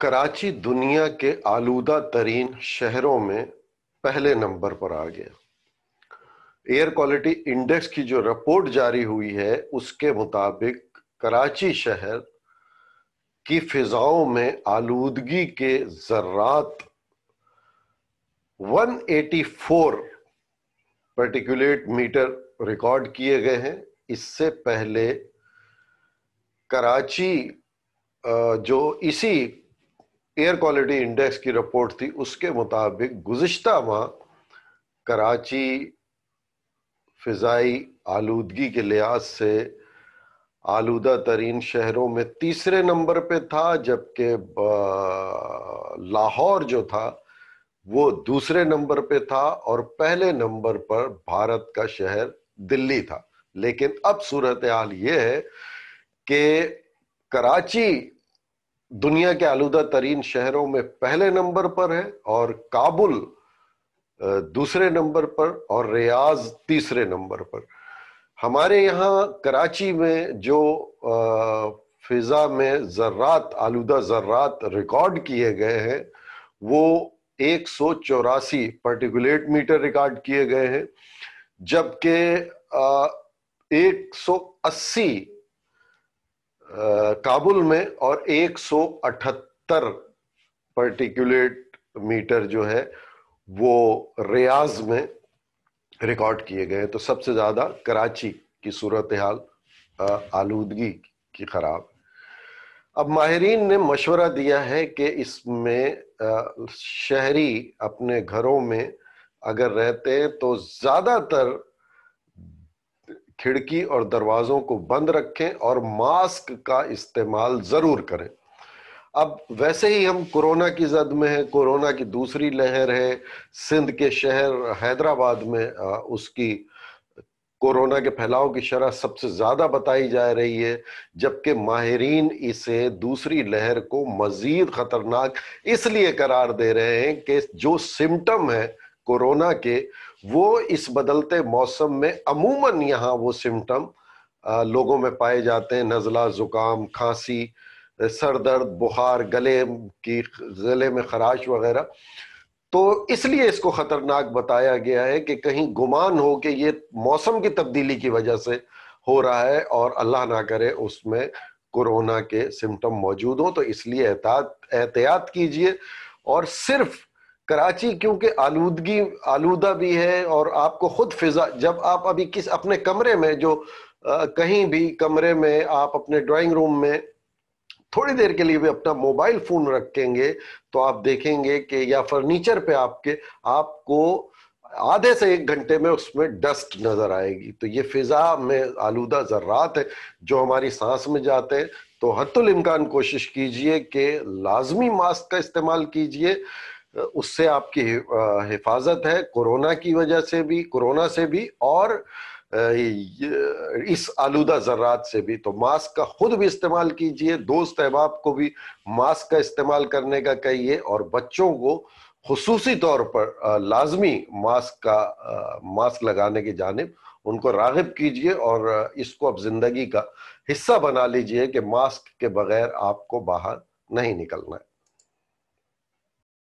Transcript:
کراچی دنیا کے آلودہ ترین شہروں میں پہلے نمبر پر آ گیا۔ ایئر کوالٹی انڈیکس کی جو رپورٹ جاری ہوئی ہے اس کے مطابق کراچی شہر کی فضاؤں میں آلودگی کے ذرات 184 پارٹیکولیٹ میٹر ریکارڈ کیے گئے ہیں۔ اس سے پہلے کراچی جو اسی ایئر کوالٹی انڈیکس کی رپورٹ تھی اس کے مطابق گزشتہ ماہ کراچی فضائی آلودگی کے لحاظ سے آلودہ ترین شہروں میں تیسرے نمبر پہ تھا، جبکہ لاہور جو تھا وہ دوسرے نمبر پہ تھا، اور پہلے نمبر پر بھارت کا شہر دلی تھا۔ لیکن اب صورتحال یہ ہے کہ کراچی دنیا کے آلودہ ترین شہروں میں پہلے نمبر پر ہے، اور کابل دوسرے نمبر پر، اور ریاض تیسرے نمبر پر۔ ہمارے یہاں کراچی میں جو فضا میں ذرات، آلودہ ذرات ریکارڈ کیے گئے ہیں وہ 184 پارٹیکولیٹ میٹر ریکارڈ کیے گئے ہیں، جبکہ 180 کابل میں اور 178 پارٹیکولیٹ میٹر جو ہے وہ ریاض میں ریکارڈ کیے گئے۔ تو سب سے زیادہ کراچی کی صورتحال آلودگی کی خراب۔ اب ماہرین نے مشورہ دیا ہے کہ اس میں شہری اپنے گھروں میں اگر رہتے ہیں تو زیادہ تر کھڑکی اور دروازوں کو بند رکھیں اور ماسک کا استعمال ضرور کریں۔ اب ویسے ہی ہم کورونا کی زد میں ہیں، کورونا کی دوسری لہر ہے، سندھ کے شہر حیدرآباد میں اس کی کورونا کے پھیلاؤ کی شرح سب سے زیادہ بتائی جا رہی ہے، جبکہ ماہرین اسے دوسری لہر کو مزید خطرناک اس لیے قرار دے رہے ہیں کہ جو سمٹم ہے کورونا کے وہ اس بدلتے موسم میں عموماً یہاں وہ سمٹم لوگوں میں پائے جاتے ہیں، نزلہ، زکام، کھانسی، سر درد، بخار، گلے میں خراش وغیرہ۔ تو اس لیے اس کو خطرناک بتایا گیا ہے کہ کہیں گمان ہو کہ یہ موسم کی تبدیلی کی وجہ سے ہو رہا ہے اور اللہ نہ کرے اس میں کورونا کے سمٹم موجود ہوں، تو اس لیے احتیاط کیجئے۔ اور صرف کراچی کیونکہ آلودہ بھی ہے، اور آپ کو خود فضا، جب آپ ابھی اپنے کمرے میں، جو کہیں بھی کمرے میں آپ اپنے ڈرائنگ روم میں تھوڑی دیر کے لیے بھی اپنا موبائل فون رکھیں گے تو آپ دیکھیں گے کہ یا فرنیچر پہ آپ کو آدھے سے 1 گھنٹے میں اس میں ڈسٹ نظر آئے گی۔ تو یہ فضا میں آلودہ ذرات ہیں جو ہماری سانس میں جاتے ہیں۔ تو حتی الامکان کوشش کیجئے کہ لازمی ماسک کا استعمال کیجئے، اس سے آپ کی حفاظت ہے کورونا کی وجہ سے بھی، کورونا سے بھی، اور اس آلودہ ذرات سے بھی۔ تو ماسک کا خود بھی استعمال کیجئے، دوست احباب کو بھی ماسک کا استعمال کرنے کا کہیے، اور بچوں کو خصوصی طور پر لازمی ماسک لگانے کی جانب ان کو راغب کیجئے، اور اس کو اب زندگی کا حصہ بنا لیجئے کہ ماسک کے بغیر آپ کو باہر نہیں نکلنا ہے۔